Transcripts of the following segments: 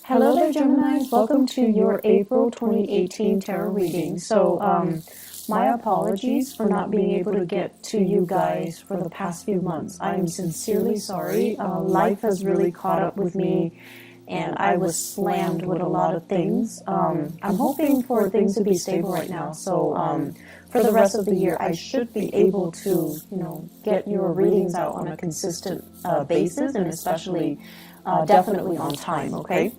Hello there, Gemini. Welcome to your April 2018 tarot reading. My apologies for not being able to get to you guys for the past few months. I am sincerely sorry. Life has really caught up with me, and I was slammed with a lot of things. I'm hoping for things to be stable right now. For the rest of the year, I should be able to, get your readings out on a consistent basis, and especially definitely on time, okay?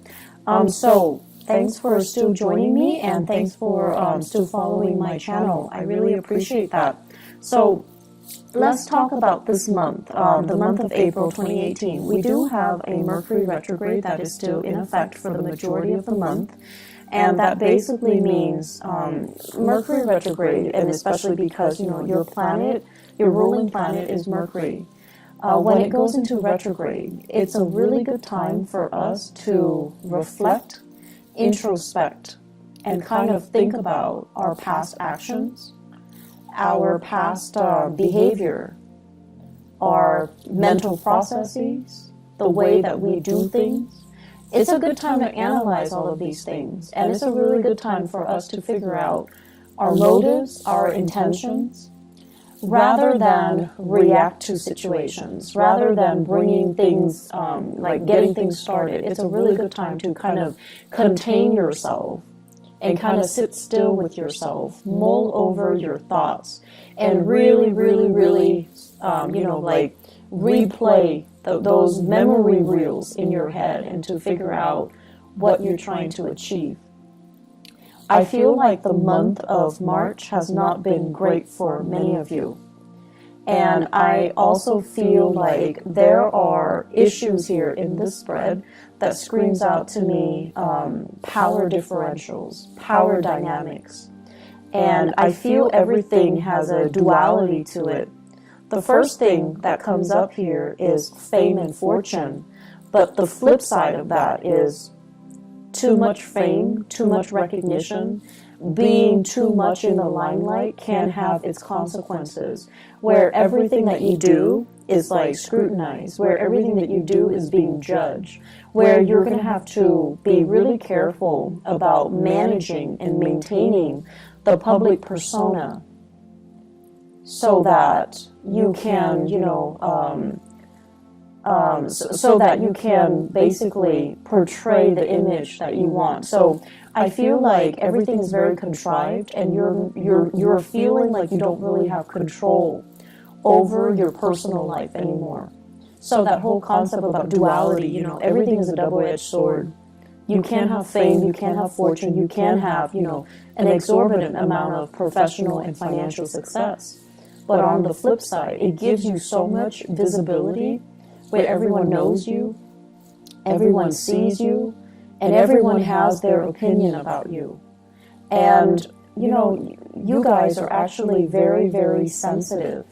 Thanks for still joining me, and thanks for still following my channel. I really appreciate that. So let's talk about this month, the month of April 2018. We do have a Mercury retrograde that is still in effect for the majority of the month. And that basically means Mercury retrograde, and especially because, your planet, your ruling planet is Mercury. When it goes into retrograde, it's a really good time for us to reflect, introspect, and kind of think about our past actions, our past behavior, our mental processes, the way that we do things. It's a good time to analyze all of these things, and it's a really good time for us to figure out our motives, our intentions, rather than react to situations, rather than bringing things, like getting things started. It's a really good time to kind of contain yourself and kind of sit still with yourself, mull over your thoughts, and really, replay those memory reels in your head and to figure out what you're trying to achieve. I feel like the month of March has not been great for many of you. And I also feel like there are issues here in this spread that screams out to me power differentials, power dynamics. And I feel everything has a duality to it. The first thing that comes up here is fame and fortune. But the flip side of that is too much fame, too much recognition, being too much in the limelight can have its consequences, where everything that you do is like scrutinized, where everything that you do is being judged, where you're going to have to be really careful about managing and maintaining the public persona so that you can, so that you can basically portray the image that you want. So I feel like everything is very contrived, and you're feeling like you don't really have control over your personal life anymore. So that whole concept about duality, everything is a double-edged sword. You can have fame, you can have fortune, you can have, an exorbitant amount of professional and financial success. But on the flip side, it gives you so much visibility where everyone knows you, everyone sees you, and everyone has their opinion about you. And, you guys are actually very, very sensitive.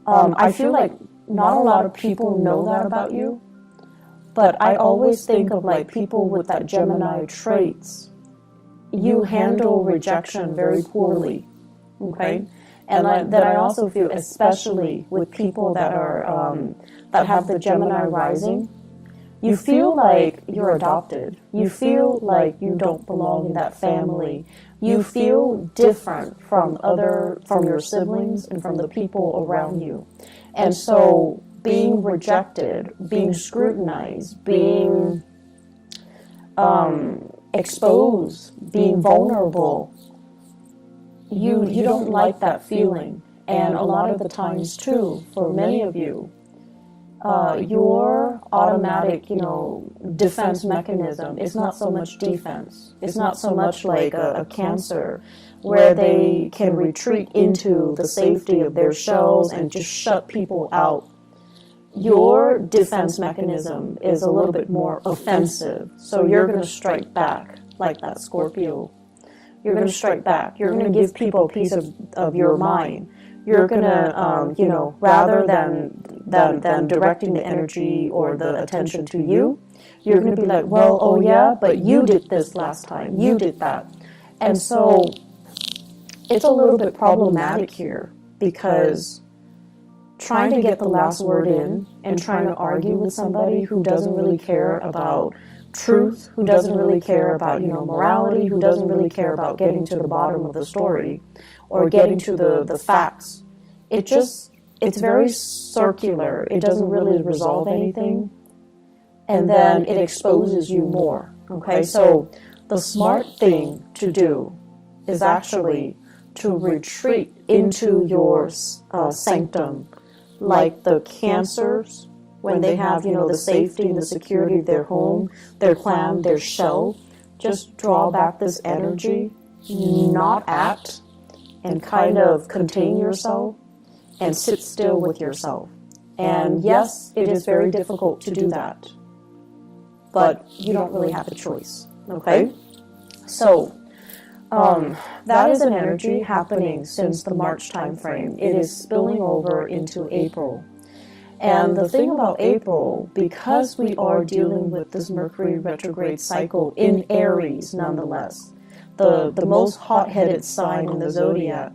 I feel like not a lot of people know that about you, but I always think of like people with that Gemini traits. You handle rejection very poorly, okay? And that I also feel, especially with people that are that have the Gemini rising, you feel like you're adopted. You feel like you don't belong in that family. You feel different from your siblings and from the people around you. And so being rejected, being scrutinized, being exposed, being vulnerable, you don't like that feeling. And a lot of the times too, for many of you, your automatic, defense mechanism is not so much defense. It's not so much like a Cancer where they can retreat into the safety of their shells and just shut people out. Your defense mechanism is a little bit more offensive. So you're going to strike back like that Scorpio. You're going to strike back. You're going to give people a piece of your mind. You're going to, rather than directing the energy or the attention to you, you're going to be like, well, oh yeah, but you did this last time. You did that. And so it's a little bit problematic here because trying to get the last word in and trying to argue with somebody who doesn't really care about truth, who doesn't really care about, morality, who doesn't really care about getting to the bottom of the story or getting to the facts. It's very circular. It doesn't really resolve anything. And then it exposes you more. Okay, so the smart thing to do is actually to retreat into your sanctum, like the Cancers, when they have, the safety and the security of their home, their clan, their shell. Just draw back this energy, not act, and kind of contain yourself and sit still with yourself. And yes, it is very difficult to do that, but you don't really have a choice, okay? So, that is an energy happening since the March time frame. It is spilling over into April. And the thing about April, because we are dealing with this Mercury retrograde cycle in Aries nonetheless, the most hot-headed sign in the zodiac,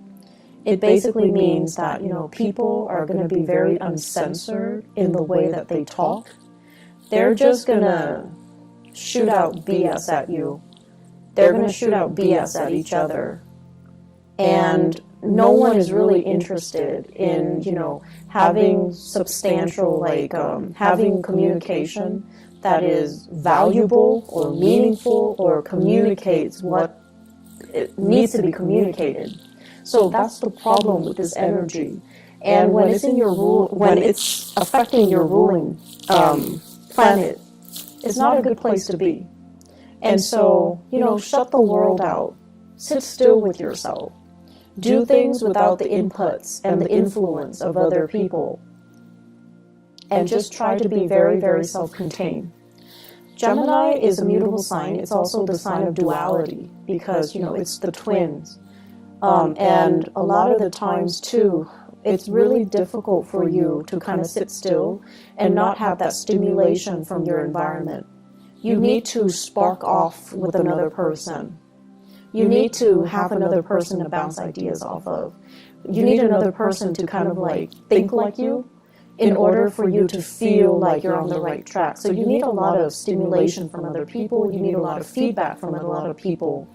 it basically means that, people are going to be very uncensored in the way that they talk. They're just going to shoot out BS at you. They're going to shoot out BS at each other. And no one is really interested in, having substantial, having communication that is valuable or meaningful or communicates what it needs to be communicated. So that's the problem with this energy. And when it's in your when it's affecting your ruling planet, it's not a good place to be. And so, shut the world out. Sit still with yourself. Do things without the inputs and the influence of other people. And just try to be very, very self-contained. Gemini is a mutable sign. It's also the sign of duality because, it's the twins. And a lot of the times, too, it's really difficult for you to kind of sit still and not have that stimulation from your environment. You need to spark off with another person. You need to have another person to bounce ideas off of. You need another person to kind of think like you in order for you to feel like you're on the right track. So you need a lot of stimulation from other people. You need a lot of feedback from a lot of people.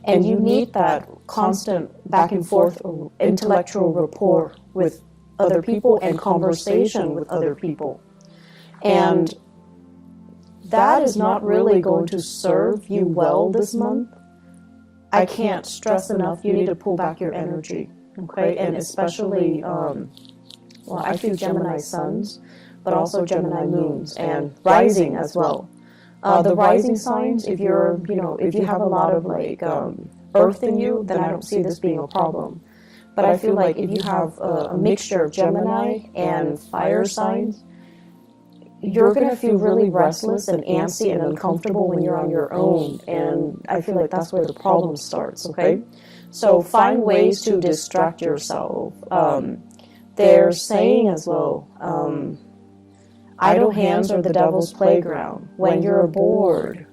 And you need that constant back and forth intellectual rapport with other people and conversation with other people. And that is not really going to serve you well this month. I can't stress enough, you need to pull back your energy, okay? And especially, I feel Gemini suns, but also Gemini moons and rising as well. The rising signs, if you're, if you have a lot of earth in you, then I don't see this being a problem. But I feel like if you have a mixture of Gemini and fire signs, you're going to feel really restless and antsy and uncomfortable when you're on your own. And I feel like that's where the problem starts, okay? So find ways to distract yourself. They're saying as well, idle hands are the devil's playground. When you're bored,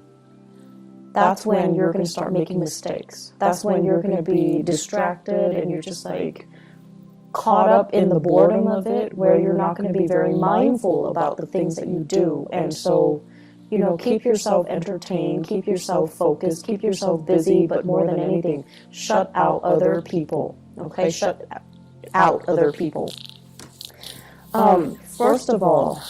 that's when you're going to start making mistakes. That's when you're going to be distracted and you're just caught up in the boredom of it, where you're not going to be very mindful about the things that you do. And so, keep yourself entertained, keep yourself focused, keep yourself busy, but more than anything, shut out other people, okay? Shut out other people. First of all,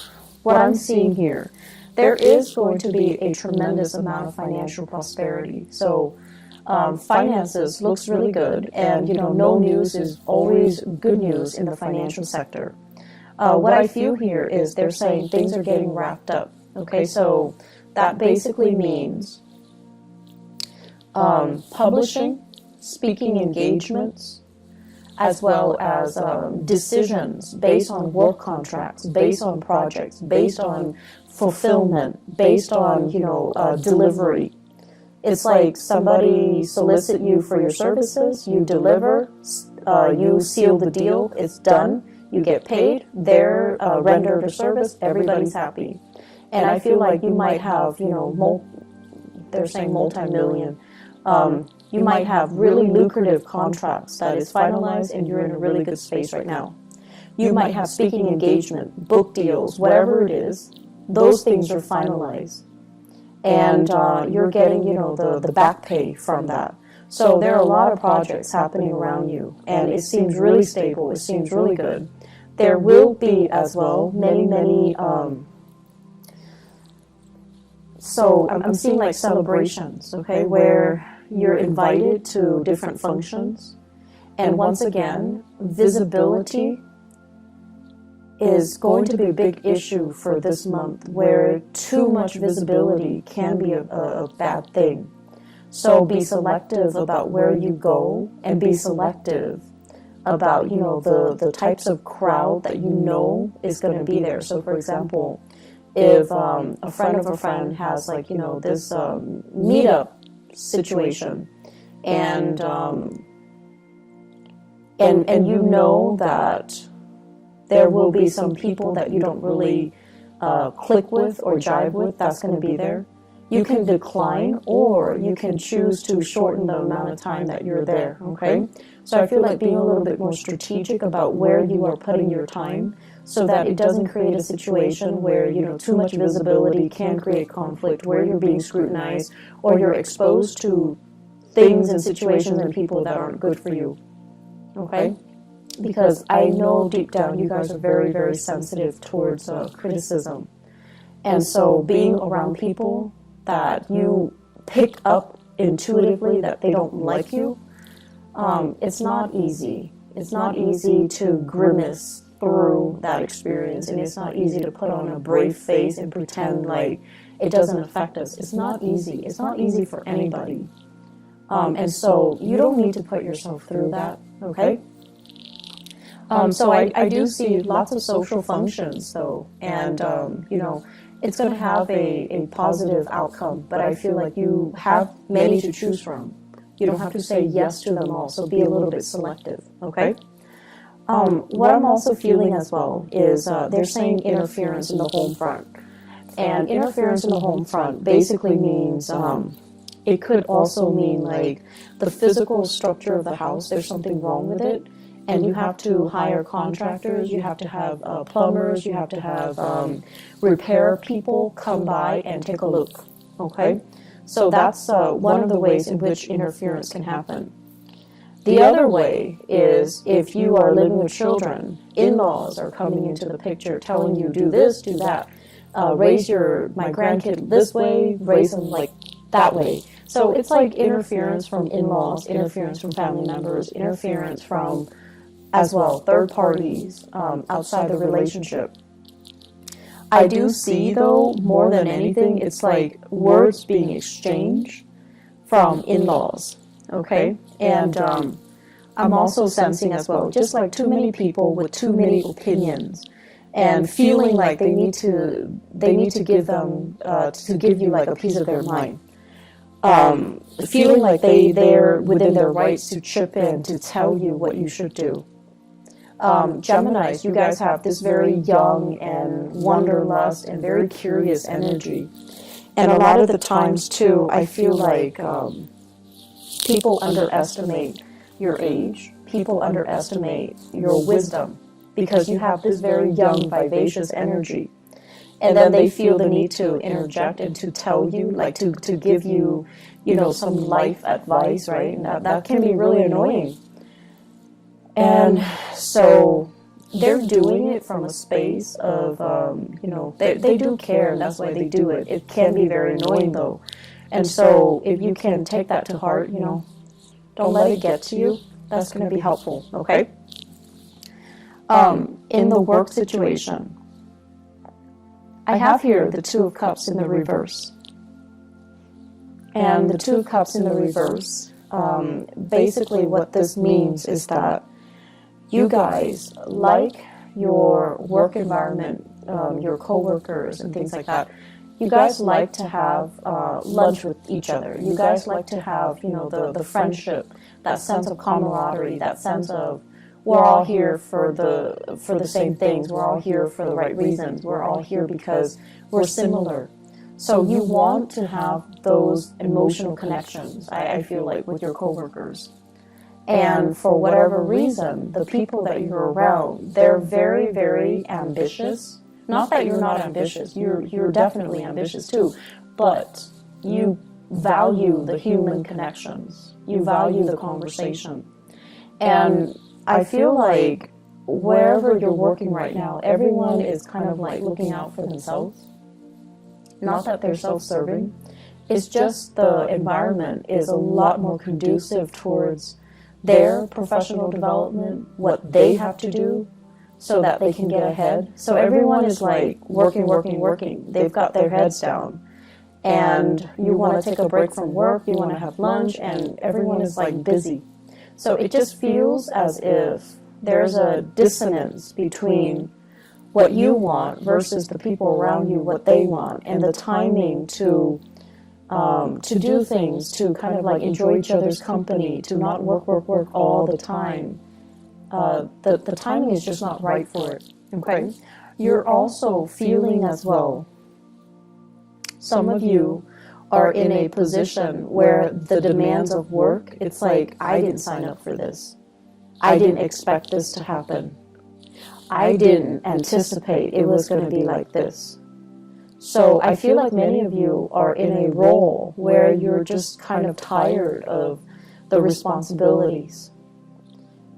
what I'm seeing here, there is going to be a tremendous amount of financial prosperity. So, finances looks really good, and no news is always good news in the financial sector. What I feel here is they're saying things are getting wrapped up. Okay, so that basically means publishing, speaking engagements, as well as decisions based on work contracts, based on projects, based on fulfillment, based on delivery. It's like somebody solicit you for your services, you deliver, you seal the deal, it's done, you get paid, they're rendered a service, everybody's happy. And I feel like you might have, they're saying multi-million, you might have really lucrative contracts that is finalized and you're in a really good space right now. You might have speaking engagement, book deals, whatever it is, those things are finalized. and you're getting, you know, the back pay from that. So there are a lot of projects happening around you, and it seems really stable. It seems really good. There will be as well many so I'm seeing like celebrations, okay, where you're invited to different functions. And once again, visibility is going to be a big issue for this month, where too much visibility can be a bad thing. So be selective about where you go, and be selective about, you know, the types of crowd that you know is going to be there. So for example, if a friend of a friend has, like, you know, this meetup situation, and you know that there will be some people that you don't really click with or jive with, that's going to be there. You can decline, or you can choose to shorten the amount of time that you're there, okay? So I feel like being a little bit more strategic about where you are putting your time, so that it doesn't create a situation where, you know, too much visibility can create conflict, where you're being scrutinized, or you're exposed to things and situations and people that aren't good for you, okay? Because I know deep down you guys are very, very sensitive towards criticism. And so being around people that you pick up intuitively that they don't like you, it's not easy. It's not easy to grimace through that experience, and it's not easy to put on a brave face and pretend like it doesn't affect us. It's not easy. It's not easy for anybody. And so you don't need to put yourself through that, okay? So I do see lots of social functions, though, and, you know, it's going to have a positive outcome, but I feel like you have many to choose from. You don't have to say yes to them all, so be a little bit selective, okay? What I'm also feeling as well is they're saying interference in the home front. And interference in the home front basically means, it could also mean like the physical structure of the house, there's something wrong with it, and you have to hire contractors, you have to have plumbers, you have to have repair people come by and take a look, okay? So that's one of the ways in which interference can happen. The other way is if you are living with children, in-laws are coming into the picture telling you, do this, do that, raise my grandkid this way, raise them like that way. So it's like interference from in-laws, interference from family members, interference from, as well, third parties outside the relationship. I do see, though, more than anything, it's like words being exchanged from in-laws, okay? And I'm also sensing as well, just like too many people with too many opinions, and feeling like they need to give them to give you like a piece of their mind. Feeling like they're within their rights to chip in to tell you what you should do. Geminis, you guys have this very young and wanderlust and very curious energy. And a lot of the times, too, I feel like people underestimate your age. People underestimate your wisdom because you have this very young, vivacious energy. And then they feel the need to interject and to tell you, like to give you, you know, some life advice, right? And that can be really annoying. And so they're doing it from a space of, you know, they do care, and that's why they do it. It can be very annoying, though. And so if you can take that to heart, you know, don't let it get to you. That's going to be helpful, okay? In the work situation, I have here the Two of Cups in the reverse. And the Two of Cups in the reverse, basically what this means is that you guys like your work environment, your coworkers and things like that. You guys like to have lunch with each other. You guys like to have, you know, the friendship, that sense of camaraderie, that sense of we're all here for the same things. We're all here for the right reasons. We're all here because we're similar. So you want to have those emotional connections, I feel like, with your coworkers. And for whatever reason, the people that you're around, they're very, very ambitious. Not that you're not ambitious. You're definitely ambitious too. But you value the human connections. You value the conversation. And I feel like wherever you're working right now, everyone is kind of like looking out for themselves. Not that they're self-serving. It's just the environment is a lot more conducive towards their professional development, what they have to do so that they can get ahead. So everyone is like working, working, working. They've got their heads down. And you want to take a break from work, you want to have lunch, and everyone is like busy. So it just feels as if there's a dissonance between what you want versus the people around you, what they want, and the timing to do things, to kind of like enjoy each other's company, to not work, work, work all the time. The timing is just not right for it, okay? You're also feeling as well, some of you are in a position where the demands of work, it's like, I didn't sign up for this. I didn't expect this to happen. I didn't anticipate it was going to be like this. So I feel like many of you are in a role where you're just kind of tired of the responsibilities.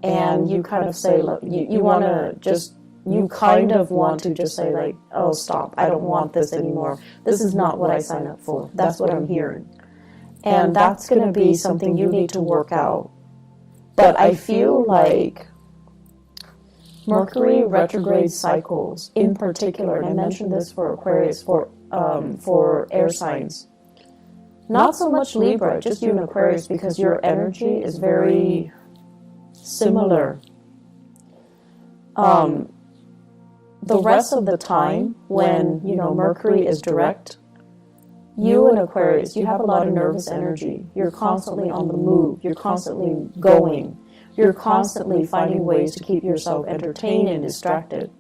And you kind of say, look, you want to just, you kind of want to just say like, oh, stop, I don't want this anymore. This is not what I signed up for. That's what I'm hearing. And that's going to be something you need to work out. But I feel like Mercury retrograde cycles in particular, and I mentioned this for Aquarius, for air signs. Not so much Libra, just you and Aquarius, because your energy is very similar. The rest of the time, when, you know, Mercury is direct, you and Aquarius, you have a lot of nervous energy. You're constantly on the move. You're constantly going. You're constantly finding ways to keep yourself entertained and distracted.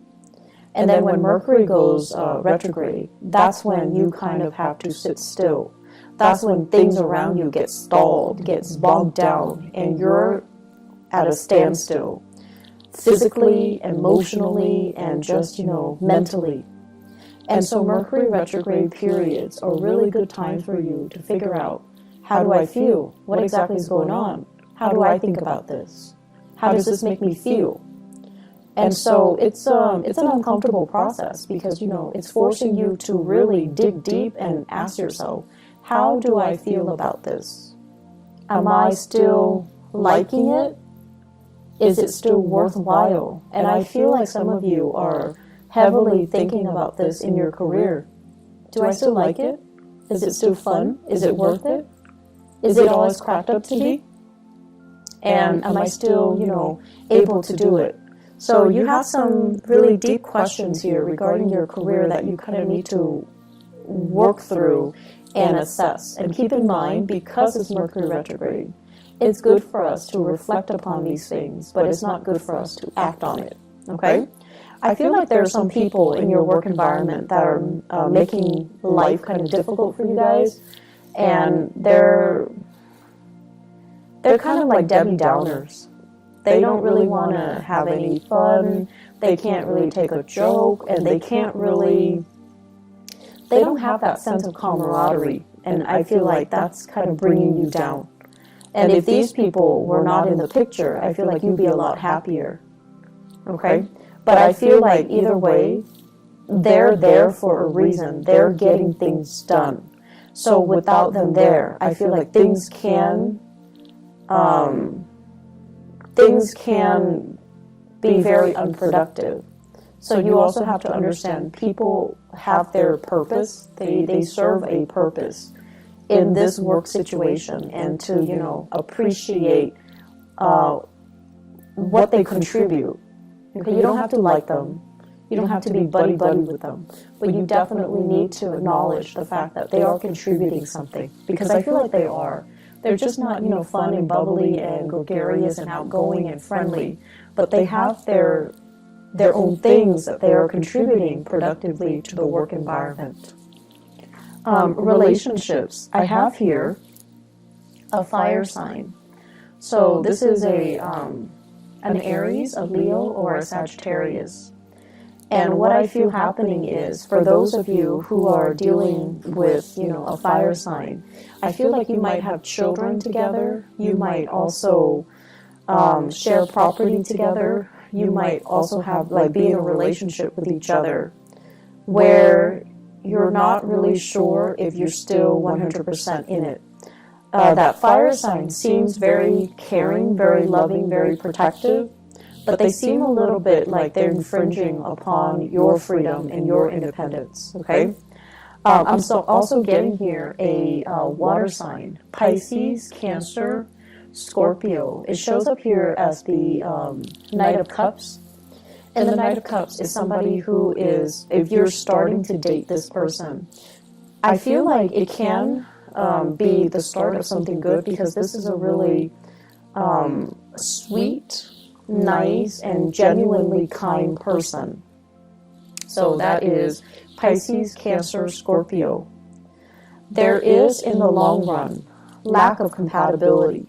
And then when Mercury goes retrograde, that's when you kind of have to sit still. That's when things around you get stalled, gets bogged down, and you're at a standstill. Physically, emotionally, and just, you know, mentally. And so Mercury retrograde periods are really good times for you to figure out, how do I feel? What exactly is going on? How do I think about this? How does this make me feel? And so it's an uncomfortable process because, you know, it's forcing you to really dig deep and ask yourself, how do I feel about this? Am I still liking it? Is it still worthwhile? And I feel like some of you are heavily thinking about this in your career. Do I still like it? Is it still fun? Is it worth it? Is it all it's cracked up to be? And am I still, you know, able to do it? So you have some really deep questions here regarding your career that you kind of need to work through and assess. And keep in mind, because it's Mercury retrograde, it's good for us to reflect upon these things, but it's not good for us to act on it, okay? I feel like there are some people in your work environment that are making life kind of difficult for you guys, and they're kind of like Debbie Downers. They don't really want to have any fun, they can't really take a joke, and they don't have that sense of camaraderie, and I feel like that's kind of bringing you down. And if these people were not in the picture, I feel like you'd be a lot happier, okay? But I feel like either way, they're there for a reason. They're getting things done. So without them there, I feel like things can be very unproductive. So you also have to understand people have their purpose. They serve a purpose in this work situation, and to, you know, appreciate what they contribute. Okay, you don't have to like them. You don't have to be buddy-buddy with them. But you definitely need to acknowledge the fact that they are contributing something. Because I feel like they are. They're just not, you know, fun and bubbly and gregarious and outgoing and friendly. But they have their own things that they are contributing productively to the work environment. Relationships. I have here a fire sign. So this is an Aries, a Leo, or a Sagittarius. And what I feel happening is, for those of you who are dealing with, a fire sign, I feel like you might have children together. You might also share property together. You might also have, like, be in a relationship with each other where you're not really sure if you're still 100% in it. That fire sign seems very caring, very loving, very protective, but they seem a little bit like they're infringing upon your freedom and your independence, okay? I'm also getting here a water sign, Pisces, Cancer, Scorpio. It shows up here as the Knight of Cups. And the Knight of Cups is somebody who is, if you're starting to date this person, I feel like it can be the start of something good, because this is a really sweet, nice, and genuinely kind person. So that is Pisces, Cancer, Scorpio. There is, in the long run, lack of compatibility.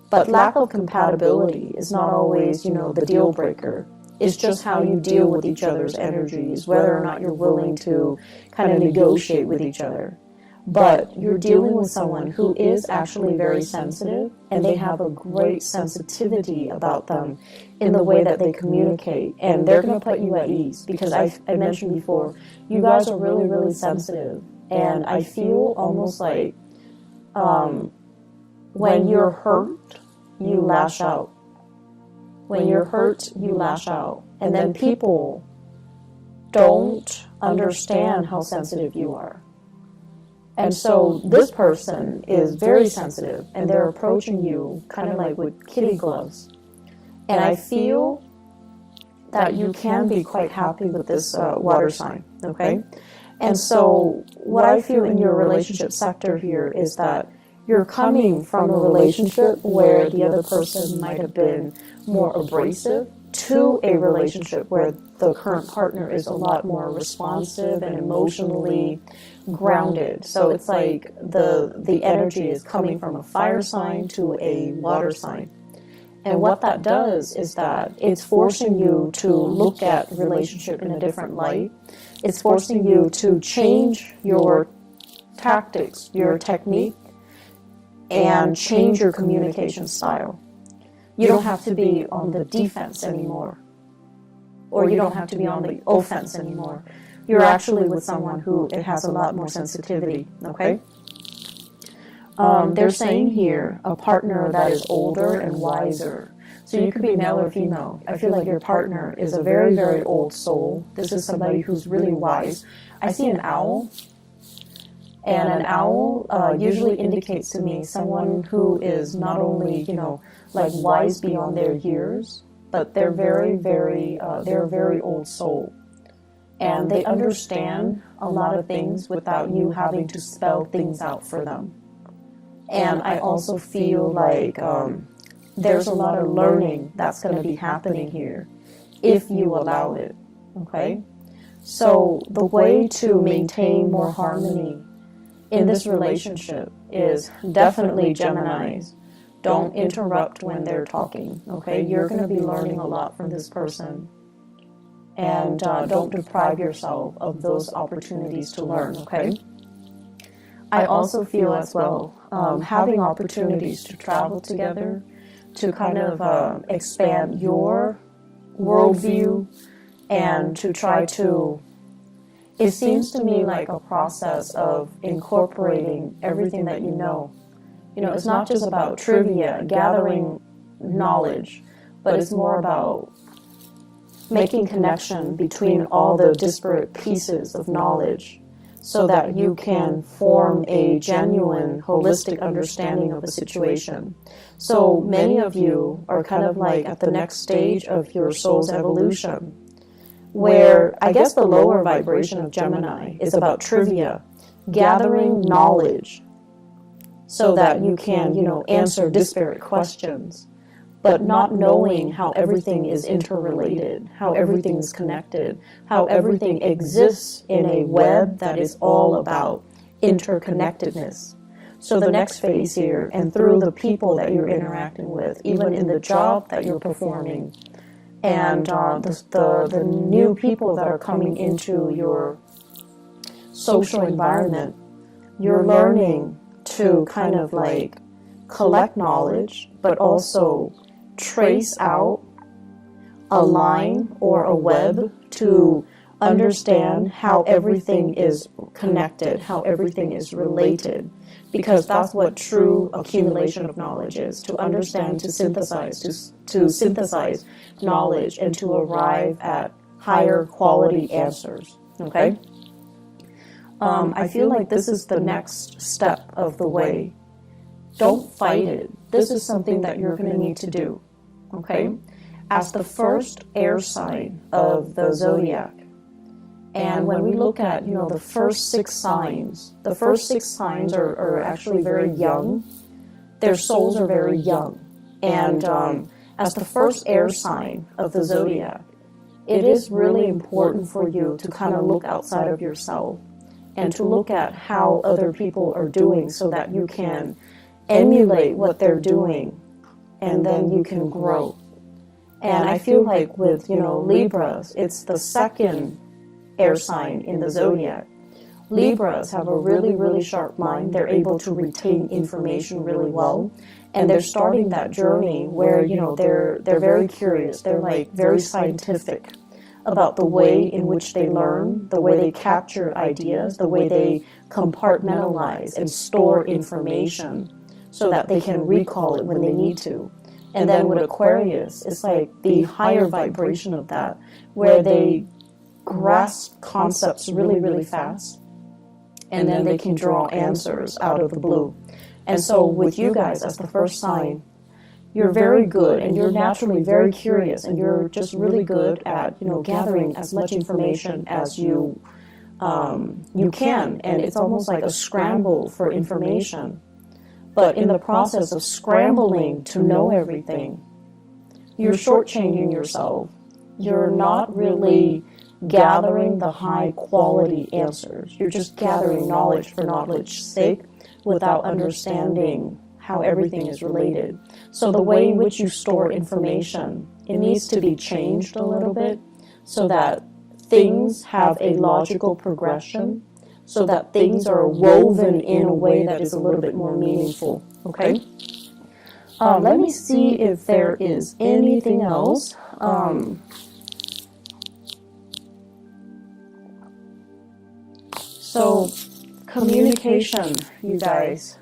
But lack of compatibility is not always, the deal breaker. It's just how you deal with each other's energies, whether or not you're willing to kind of negotiate with each other. But you're dealing with someone who is actually very sensitive, and they have a great sensitivity about them in the way that they communicate. And they're going to put you at ease, because I mentioned before, you guys are really, really sensitive. And I feel almost like when you're hurt, you lash out. When you're hurt, you lash out. And then people don't understand how sensitive you are. And so this person is very sensitive, and they're approaching you kind of like with kitty gloves. And I feel that you can be quite happy with this water sign, okay? And so what I feel in your relationship sector here is that you're coming from a relationship where the other person might have been more abrasive to a relationship where the current partner is a lot more responsive and emotionally grounded. So it's like the energy is coming from a fire sign to a water sign. And what that does is that it's forcing you to look at relationship in a different light. It's forcing you to change your tactics, your technique, and change your communication style. You don't have to be on the defense anymore, or you don't have to be on the offense anymore. You're actually with someone who it has a lot more sensitivity, okay? They're saying here a partner that is older and wiser. So you could be male or female. I feel like your partner is a very, very old soul. This is somebody who's really wise. I see an owl. And an owl usually indicates to me someone who is not only, like wise beyond their years, but they're very, they're a very old soul. And they understand a lot of things without you having to spell things out for them. And I also feel like there's a lot of learning that's going to be happening here if you allow it, okay? So the way to maintain more harmony in this relationship is definitely Geminis. Don't interrupt when they're talking, okay? You're going to be learning a lot from this person. And don't deprive yourself of those opportunities to learn, okay? I also feel as well, having opportunities to travel together, to kind of expand your worldview, and to try to, it seems to me like a process of incorporating everything that you know. It's not just about trivia, gathering knowledge, but it's more about making connection between all the disparate pieces of knowledge so that you can form a genuine, holistic understanding of a situation. So many of you are kind of like at the next stage of your soul's evolution, where I guess the lower vibration of Gemini is about trivia, gathering knowledge so that you can, answer disparate questions, but not knowing how everything is interrelated, how everything is connected, how everything exists in a web that is all about interconnectedness. So the next phase here, and through the people that you're interacting with, even in the job that you're performing, and the new people that are coming into your social environment, you're learning to kind of like collect knowledge, but also trace out a line or a web to understand how everything is connected, how everything is related, because that's what true accumulation of knowledge is, to understand, to synthesize knowledge and to arrive at higher quality answers, okay? I feel like this is the next step of the way. Don't fight it. This is something that you're going to need to do, okay? As the first air sign of the zodiac, and when we look at, you know, the first 6 signs, the first 6 signs are actually very young. Their souls are very young. And as the first air sign of the zodiac, it is really important for you to kind of look outside of yourself and to look at how other people are doing so that you can emulate what they're doing, and then you can grow. And I feel like with, you know, Libras, it's the second air sign in the zodiac. Libras have a really, really sharp mind. They're able to retain information really well. And they're starting that journey where, you know, they're very curious. They're like very scientific about the way in which they learn, the way they capture ideas, the way they compartmentalize and store information so that they can recall it when they need to. And then with Aquarius, it's like the higher vibration of that, where they grasp concepts really, really fast, and then they can draw answers out of the blue. And so with you guys as the first sign, you're very good, and you're naturally very curious, and you're just really good at, you know, gathering as much information as you can, and it's almost like a scramble for information. But in the process of scrambling to know everything, you're shortchanging yourself. You're not really gathering the high quality answers. You're just gathering knowledge for knowledge's sake without understanding how everything is related. So the way in which you store information, it needs to be changed a little bit so that things have a logical progression, so that things are woven in a way that is a little bit more meaningful, okay? Let me see if there is anything else. So, communication, you guys.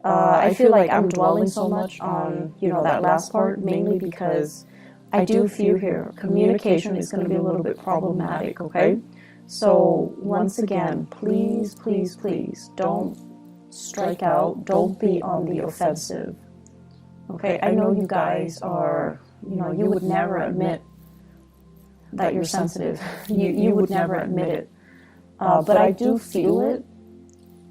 I feel like I'm dwelling so much on, you know, that last part, mainly because I do feel here communication is going to be a little bit problematic, okay? So, once again, please, please, please, don't strike out. Don't be on the offensive, okay? I know you guys are, you know, you would never admit that you're sensitive. You would never admit it. But I do feel it,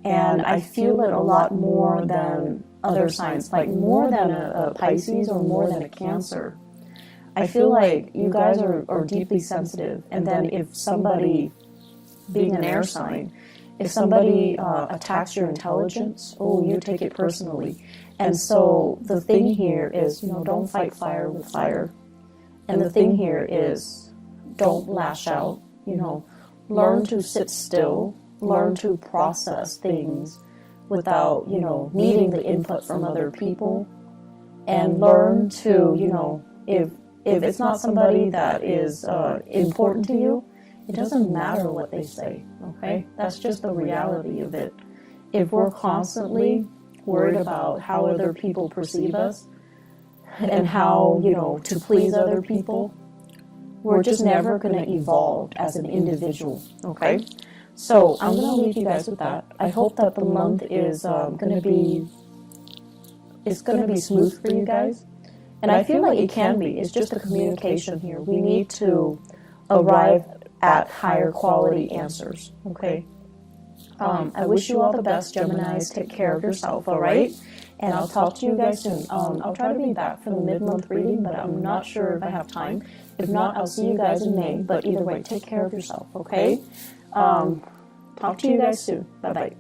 and I feel it a lot more than other signs, like more than a Pisces or more than a Cancer. I feel like you guys are deeply sensitive, and then if somebody, being an air sign, if somebody attacks your intelligence, oh, you take it personally. And so the thing here is, you know, don't fight fire with fire. And the thing here is, don't lash out, you know. Learn to sit still, learn to process things without, you know, needing the input from other people, and learn to, you know, if it's not somebody that is important to you, it doesn't matter what they say, okay? That's just the reality of it. If we're constantly worried about how other people perceive us and how, you know, to please other people, we're just never going to evolve as an individual, okay? So I'm going to leave you guys with that. I hope that the month is going to be smooth for you guys. And I feel like it can be. It's just the communication here. We need to arrive at higher quality answers, okay? I wish you all the best, Geminis. Take care of yourself, all right? And I'll talk to you guys soon. I'll try to be back for the mid-month reading, but I'm not sure if I have time. If not, I'll see you guys in May. But either way, take care of yourself, okay? Talk to you guys soon. Bye-bye.